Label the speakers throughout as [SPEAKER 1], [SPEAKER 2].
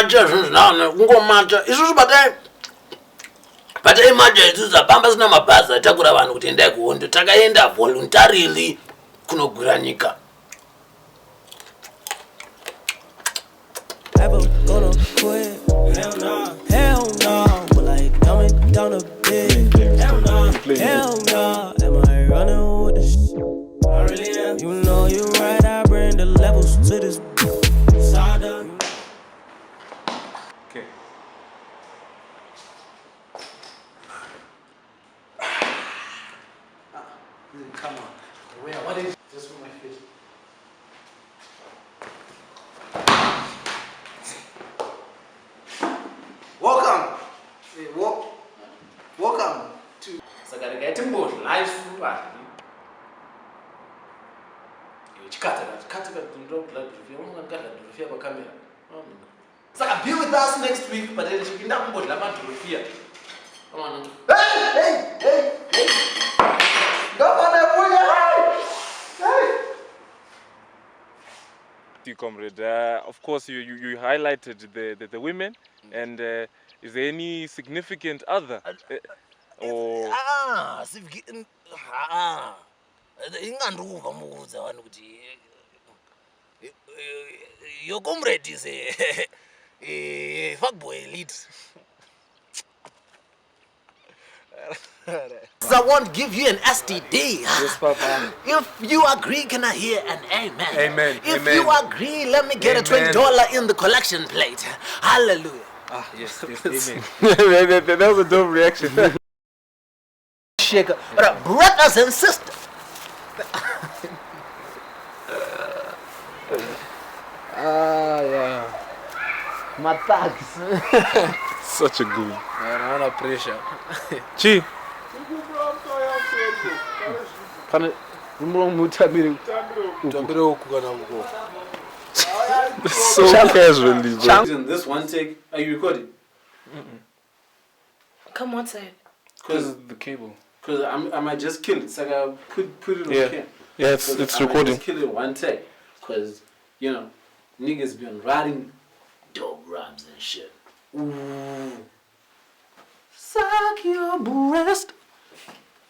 [SPEAKER 1] zvinhu zvina kungomata isusu batai mata idzi pamba sina mabhazi atakura vanhu kuti endai kuhondo takaenda voluntarily kunogwira nyika.
[SPEAKER 2] Ever gonna quit? Hell no, hell no. But like dumbing down a bit. Hell no, hell no. Am I running with this? I really am. You know you right. I bring the levels to this.
[SPEAKER 3] Okay.
[SPEAKER 1] Come on. Where? What is just for my face? Welcome. Welcome to Sagarigate Mode live through be with us next week, but then you not put Lama to fear. Come on. Hey! Come on,
[SPEAKER 3] Comrade, of course, you highlighted the women, and is there any significant other?
[SPEAKER 1] Your comrade is a fuckboy elite. I won't give you an STD.
[SPEAKER 3] Yes, Papa.
[SPEAKER 1] If you agree, can I hear an amen?
[SPEAKER 3] Amen.
[SPEAKER 1] If
[SPEAKER 3] Amen.
[SPEAKER 1] you agree, let me get
[SPEAKER 3] Amen.
[SPEAKER 1] a $20 in the collection plate. Hallelujah.
[SPEAKER 3] Yes, amen. That was a dope reaction.
[SPEAKER 1] Shaker. Brothers and sisters.
[SPEAKER 4] Yeah. My thugs.
[SPEAKER 3] Such a good.
[SPEAKER 4] Man, under pressure.
[SPEAKER 3] Chi. So casually, bro.
[SPEAKER 1] In this one take, are you recording?
[SPEAKER 5] Come on, side.
[SPEAKER 1] Because
[SPEAKER 3] the cable.
[SPEAKER 1] Because I might just kill it. It's like I put it on here.
[SPEAKER 3] Yeah, it's
[SPEAKER 1] I
[SPEAKER 3] recording.
[SPEAKER 1] Just kill it one take. Because, you know, niggas been riding dope rhymes and shit. Ooh. Suck your breast.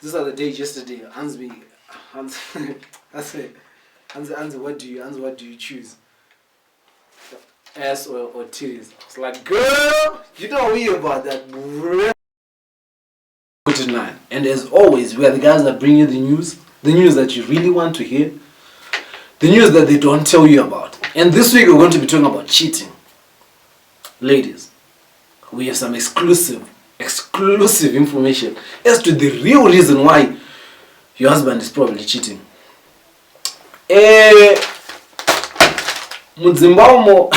[SPEAKER 1] This other day, yesterday, Hans, I said, Hans, what do you choose? Ass or titties? I was like, girl, you don't worry about that, bro. Good night. And as always, we are the guys that bring you the news that you really want to hear, the news that they don't tell you about. And this week we're going to be talking about cheating. Ladies, we have some exclusive information as to the real reason why your husband is probably cheating. Mudzimbaumo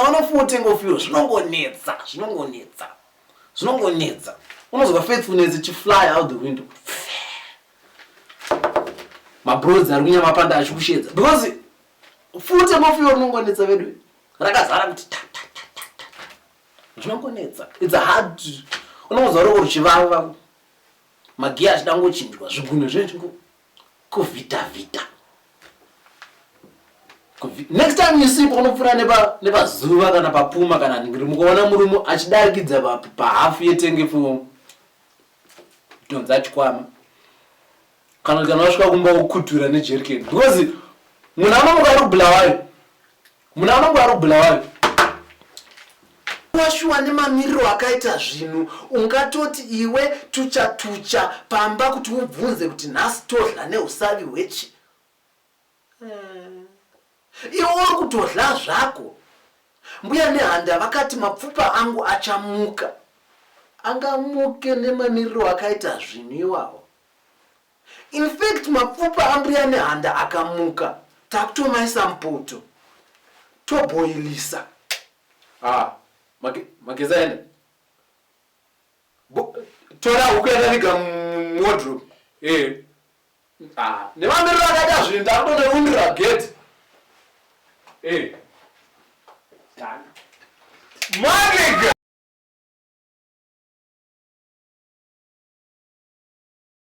[SPEAKER 1] anofutenga ofio zvinongonetsa unozwa faithfulness ichifly out the window. Mabrods ari kunyama panda achikushedza because futa mafio rinongonetsa vedu rakazara kuti zvinongonetsa. It's a hard unozwa roko ruchivava magia achidangochinjwa zvigunwe zvengo kuvhita. Next time you see unopfura nepazuva kana papuma kana ningiri mukaona murume achidarikidza pahafu yetenge for tonza chikwama kana wasvika kumba ukutura nejerikeni because munhu anonge ari kubhulawayo washuwa nemamiriro akaita zvinhu ungatoti iwe tucha pamba kuti ubvunze kuti nhasi todla neusavi hwechi. Iwe uri kutodla zvako. Mbuya nehanda vakati mapfupa angu achamuka. Angamuke nemamiriro akaita zvinhu iwawo. In fact, mapfupa ambuya nehanda akamuka. Takutomaisa mupoto. Toboilisa. Magezaenda. Tora ukuyataniga wardrobe. Nemamiriro akaita zvinhu takutoneundira gate. Hey. Done. My nigga!